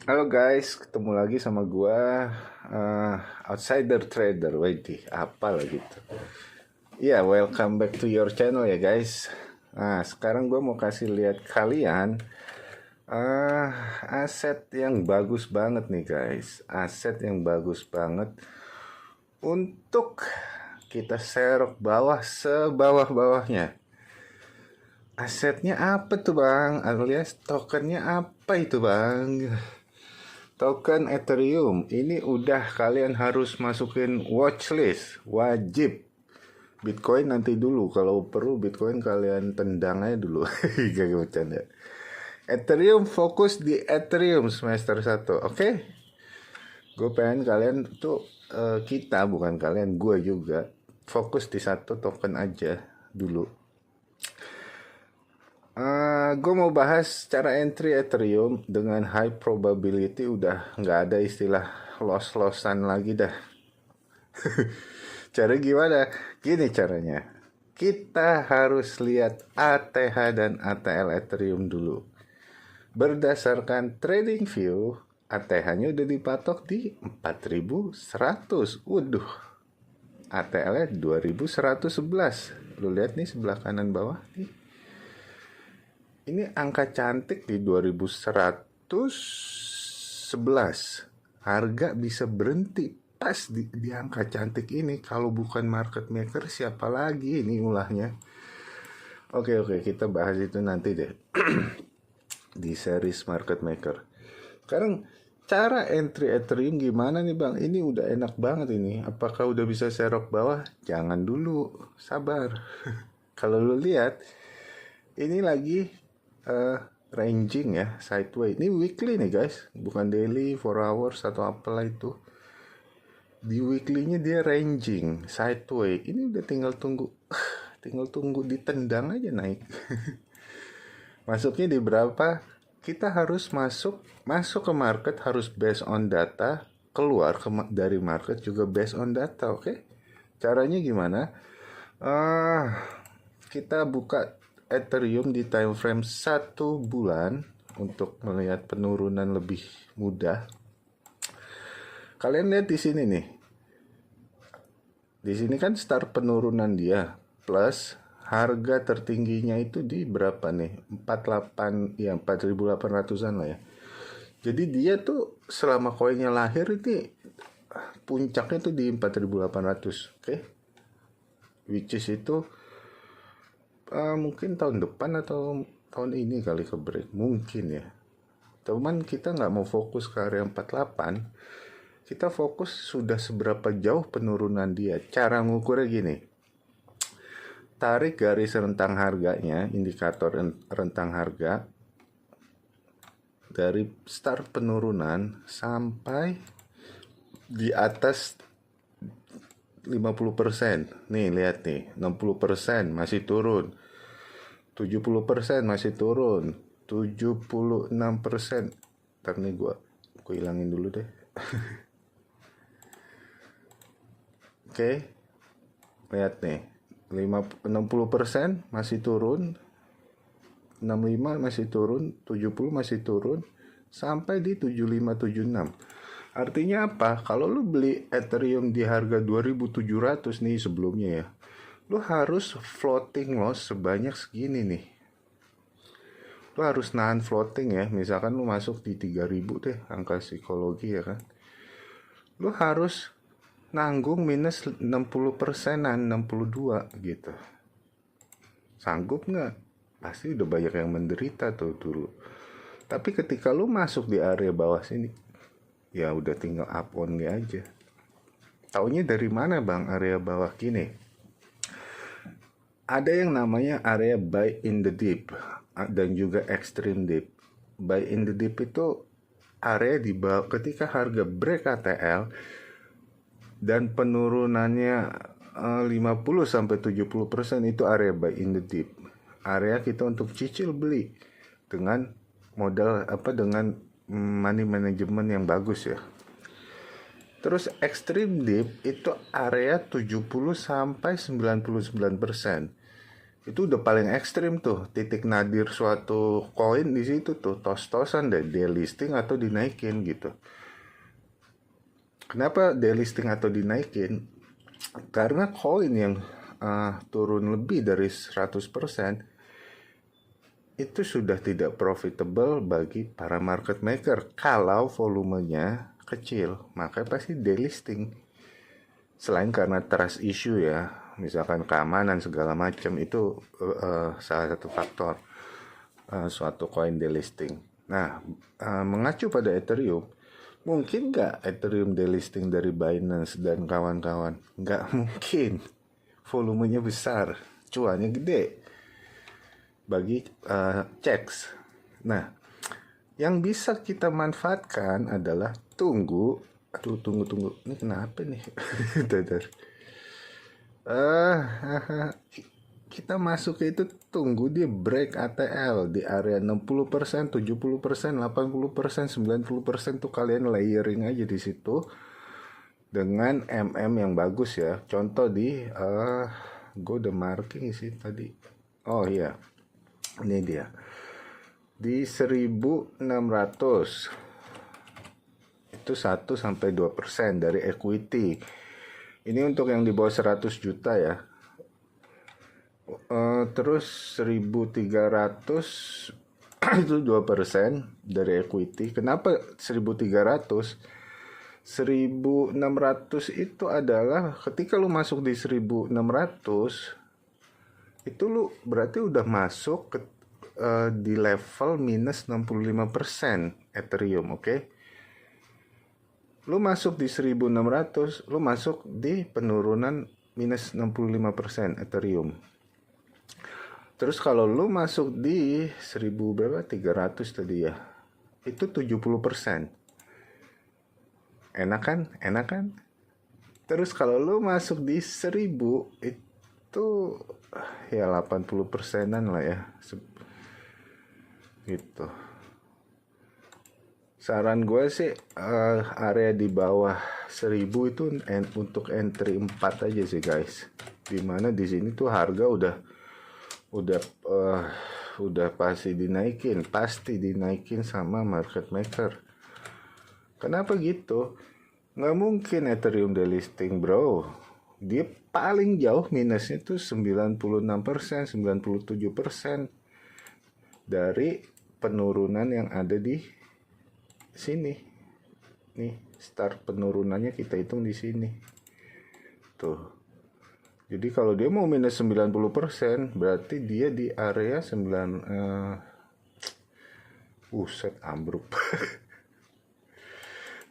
Halo guys, ketemu lagi sama gua Outsider Trader. Waduh, apa lah gitu. Ya, welcome back to your channel ya guys. Nah, sekarang gua mau kasih lihat kalian uh, aset yang bagus banget nih guys. Aset yang bagus banget untuk kita serok bawah sebawah-bawahnya. Asetnya apa tuh bang? Alias tokennya apa itu bang? Token Ethereum ini udah kalian harus masukin watchlist, wajib. Bitcoin nanti dulu, kalau perlu Bitcoin kalian tendang aja dulu. Gak bercanda. Ethereum, fokus di Ethereum semester 1, oke? Gue pengen kalian tuh, kita bukan kalian, gue juga fokus di satu token aja dulu. Gue mau bahas cara entry Ethereum dengan high probability. Udah nggak ada istilah loss-lossan lagi dah. Cara gimana? Gini caranya. Kita harus lihat ATH dan ATL Ethereum dulu. Berdasarkan trading view, ATH-nya udah dipatok di 4100. Waduh. ATL-nya 2111. Lu lihat nih sebelah kanan bawah nih. Ini angka cantik di 2111. Harga bisa berhenti pas di angka cantik ini. Kalau bukan market maker, siapa lagi ini ulahnya? Oke, kita bahas itu nanti deh. Di series market maker. Sekarang cara entry Ethereum gimana nih bang? Ini udah enak banget ini. Apakah udah bisa serok bawah? Jangan dulu, sabar. Kalau lu lihat, ini lagi ranging ya, sideways. Ini weekly nih guys, bukan daily, 4 hours atau apalah itu. Di weekly-nya dia ranging, sideways. Ini udah tinggal tunggu ditendang aja naik. Masuknya di berapa? Kita harus masuk ke market harus based on data, keluar dari market juga based on data, oke? Caranya gimana? Kita buka Ethereum di time frame 1 bulan untuk melihat penurunan lebih mudah. Kalian lihat di sini nih. Di sini kan start penurunan dia plus harga tertingginya itu di berapa nih? 48 ya 4800-an lah ya. Jadi dia tuh selama koinnya lahir ini puncaknya tuh di 4800, oke? Which is itu mungkin tahun depan atau tahun ini kali ke break mungkin ya. Cuman kita nggak mau fokus ke area 48, kita fokus sudah seberapa jauh penurunan dia. Cara ngukurnya gini, tarik garis rentang harganya, indikator rentang harga dari start penurunan sampai di atas 50%. Nih lihat nih, 60% masih turun, 70% masih turun, 76%. Ntar nih gue hilangin dulu deh. Oke, lihat nih, 60% masih turun, 65 masih turun, 70 masih turun, sampai di 75 76. Artinya apa? Kalau lu beli Ethereum di harga 2700 nih sebelumnya ya, lu harus floating loss sebanyak segini nih. Lu harus nahan floating ya. Misalkan lu masuk di 3000 deh, angka psikologi ya kan. Lu harus nanggung minus 60%-an, 62 gitu. Sanggup nggak? Pasti udah banyak yang menderita tuh dulu. Tapi ketika lu masuk di area bawah sini, ya udah tinggal up only aja. Taunya dari mana bang area bawah gini? Ada yang namanya area buy in the deep dan juga extreme deep. Buy in the deep itu area di bawah ketika harga break ATL dan penurunannya 50 sampai 70% itu area buy in the deep. Area kita untuk cicil beli dengan modal dengan money management yang bagus ya. Terus extreme deep itu area 70 sampai 99%. Itu udah paling ekstrim tuh, titik nadir suatu koin di situ tuh, tos-tosan deh delisting atau dinaikin gitu. Kenapa delisting atau dinaikin? Karena koin yang turun lebih dari 100% itu sudah tidak profitable bagi para market maker. Kalau volumenya kecil, maka pasti delisting. Selain karena trust issue ya, misalkan keamanan segala macam, itu salah satu faktor suatu koin delisting. Nah, mengacu pada Ethereum, mungkin nggak Ethereum delisting dari Binance dan kawan-kawan? Nggak mungkin. Volumenya besar, cuannya gede bagi checks. Nah, yang bisa kita manfaatkan adalah tunggu. Ini kenapa nih? Dadar. Kita masuk ke itu, tunggu dia break ATL di area 60%, 70%, 80%, 90% tuh kalian layering aja di situ dengan MM yang bagus ya. Contoh di gue udah marking sih tadi. Oh iya. Ini dia. Di 1600. Itu 1-2% dari equity. Ini untuk yang di bawah 100 juta ya. Terus 1300 itu 2% dari equity. Kenapa 1300? 1600 itu adalah ketika lu masuk di 1600 itu lu berarti udah masuk ke di level minus 65% Ethereum, oke? Lu masuk di 1600, lu masuk di penurunan minus 65% Ethereum. Terus kalau lu masuk di 1300 tadi ya, itu 70%. Enak kan? Enak kan? Terus kalau lu masuk di 1000 itu ya 80%-an lah ya. Gitu. Saran gue sih area di bawah 1000 itu untuk entry 4 aja sih guys. Dimana di sini tuh harga udah pasti dinaikin sama market maker. Kenapa gitu? Nggak mungkin Ethereum delisting bro. Dia paling jauh minusnya tuh 96%, 97% dari penurunan yang ada di sini. Nih, start penurunannya kita hitung di sini. Tuh. Jadi kalau dia mau minus 90%, berarti dia di area 9 ambruk.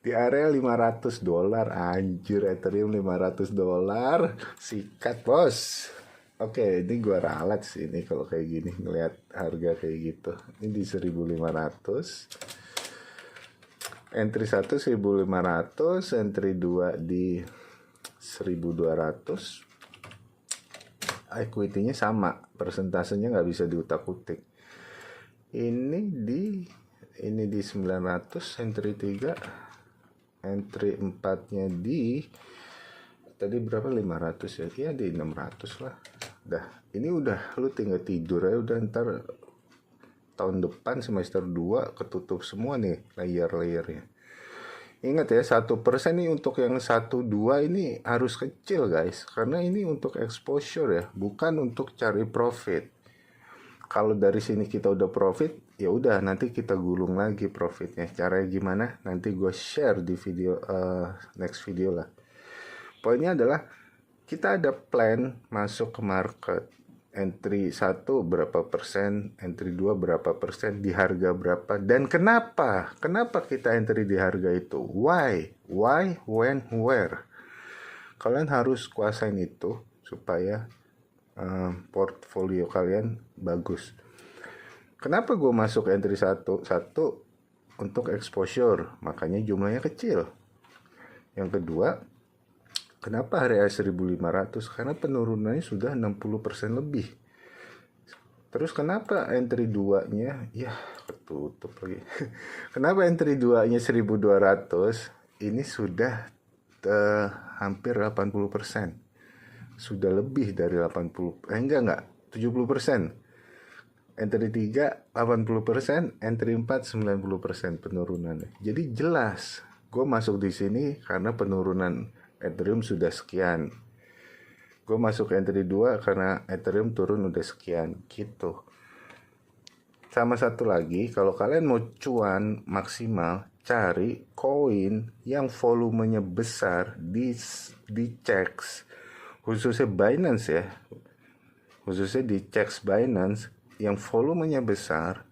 Di area $500, anjir, Ethereum $500, sikat bos. Oke, ini gua ralat sih ini kalau kayak gini, ngeliat harga kayak gitu. Ini di 1500. Entry 1 1500, entry 2 di 1200. Equity-nya sama, persentasenya nggak bisa diutak-utik. Ini di 900, entry 3, entry 4-nya di tadi berapa, 500 ya? Ya di 600 lah. Dah, ini udah lu tinggal tidur aja, udah ntar tahun depan semester 2 ketutup semua nih layer-layernya. Ingat ya, 1% nih untuk yang 1-2 ini harus kecil guys, karena ini untuk exposure ya, bukan untuk cari profit. Kalau dari sini kita udah profit, ya udah nanti kita gulung lagi profitnya. Caranya gimana? Nanti gue share di video next video lah. Poinnya adalah kita ada plan masuk ke market. Entry 1 berapa persen, entry 2 berapa persen, di harga berapa, dan kenapa kita entry di harga itu, why, when, where. Kalian harus kuasain itu supaya portfolio kalian bagus. Kenapa gue masuk entry 1 untuk exposure, makanya jumlahnya kecil. Yang kedua, kenapa area 1500? Karena penurunannya sudah 60% lebih. Terus kenapa entry 2-nya? Ya, ketutup lagi. Kenapa entry 2-nya 1200? Ini sudah hampir 80%. Sudah lebih dari 80. Enggak. 70%. Entry 3 80%, entry 4 90% penurunannya. Jadi jelas gue masuk di sini karena penurunan Ethereum sudah sekian. Gue masuk entry 2 karena Ethereum turun udah sekian gitu. Sama satu lagi, kalau kalian mau cuan maksimal, cari koin yang volumenya besar di checks, khususnya Binance ya. Khususnya di checks Binance yang volumenya besar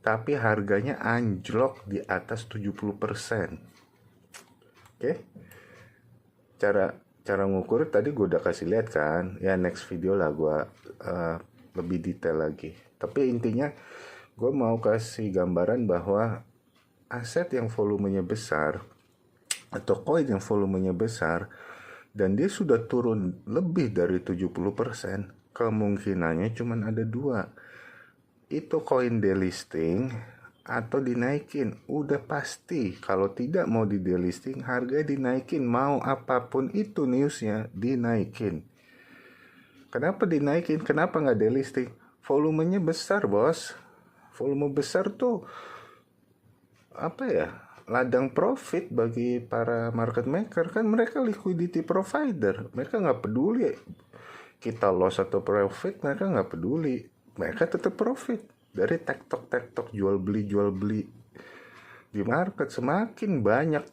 tapi harganya anjlok di atas 70%. Oke. Cara ngukur tadi gue udah kasih lihat kan. Ya next video lah gue lebih detail lagi. Tapi intinya gue mau kasih gambaran bahwa aset yang volumenya besar atau koin yang volumenya besar dan dia sudah turun lebih dari 70%, kemungkinannya cuma ada dua. Itu koin delisting atau dinaikin. Udah pasti kalau tidak mau di delisting, harga dinaikin. Mau apapun itu newsnya, dinaikin. Kenapa dinaikin? Kenapa nggak delisting? Volumenya besar, bos. Volume besar tuh apa ya, ladang profit bagi para market maker. Kan mereka liquidity provider, mereka nggak peduli kita loss atau profit, mereka nggak peduli, mereka tetap profit dari tektok jual beli di market. Semakin banyak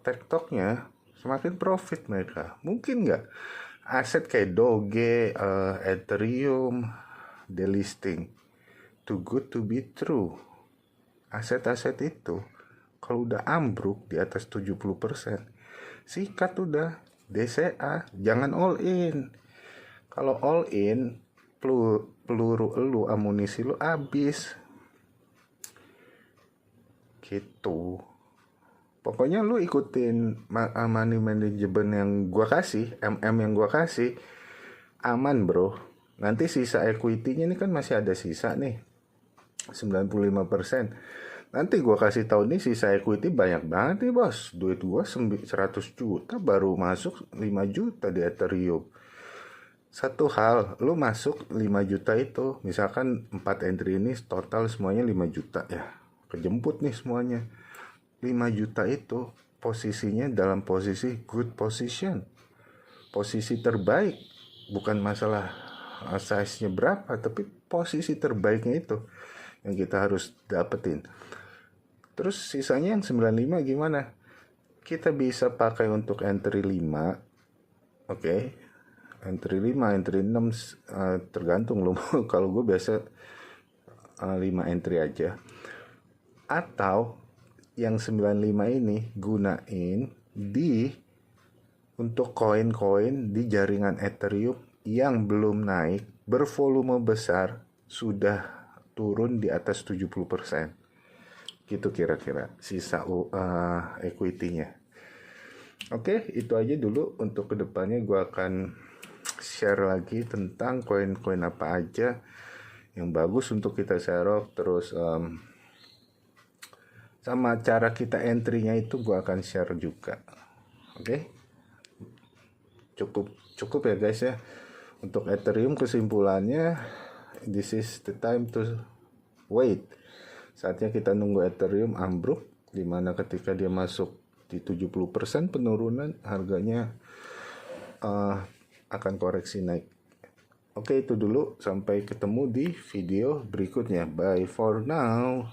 tektoknya, semakin profit mereka. Mungkin nggak aset kayak Doge, Ethereum, delisting? Too good to be true. Aset-aset itu kalau udah ambruk di atas 70%, sikat udah, DCA, jangan all in. Kalau all in, peluru lu, amunisi lu habis. Gitu. Pokoknya lu ikutin money management yang gua kasih, yang gua kasih, aman bro. Nanti sisa equity-nya ini kan masih ada sisa nih, 95%. Nanti gue kasih tahu nih sisa equity banyak banget nih bos. Duit gue 100 juta baru masuk 5 juta di Ethereum. Satu hal, lu masuk 5 juta itu, misalkan 4 entry ini total semuanya 5 juta ya. Kejemput nih semuanya. 5 juta itu posisinya dalam posisi good position. Posisi terbaik. Bukan masalah size-nya berapa, tapi posisi terbaiknya itu yang kita harus dapetin. Terus sisanya yang 95 gimana? Kita bisa pakai untuk entry 5. Oke. Entry 5, entry 6 tergantung lu. Kalau gue biasa 5 entry aja. Atau yang 95 ini gunain untuk koin-koin di jaringan Ethereum yang belum naik, bervolume besar, sudah turun di atas 70%. Gitu kira-kira sisa equity-nya. Oke, itu aja dulu. Untuk kedepannya gue akan share lagi tentang koin-koin apa aja yang bagus untuk kita serok. Terus sama cara kita entry-nya itu gue akan share juga. Oke, cukup ya guys ya. Untuk Ethereum kesimpulannya, this is the time to wait. Saatnya kita nunggu Ethereum ambruk, dimana ketika dia masuk di 70% penurunan, harganya akan koreksi naik. Oke, itu dulu. Sampai ketemu di video berikutnya. Bye for now.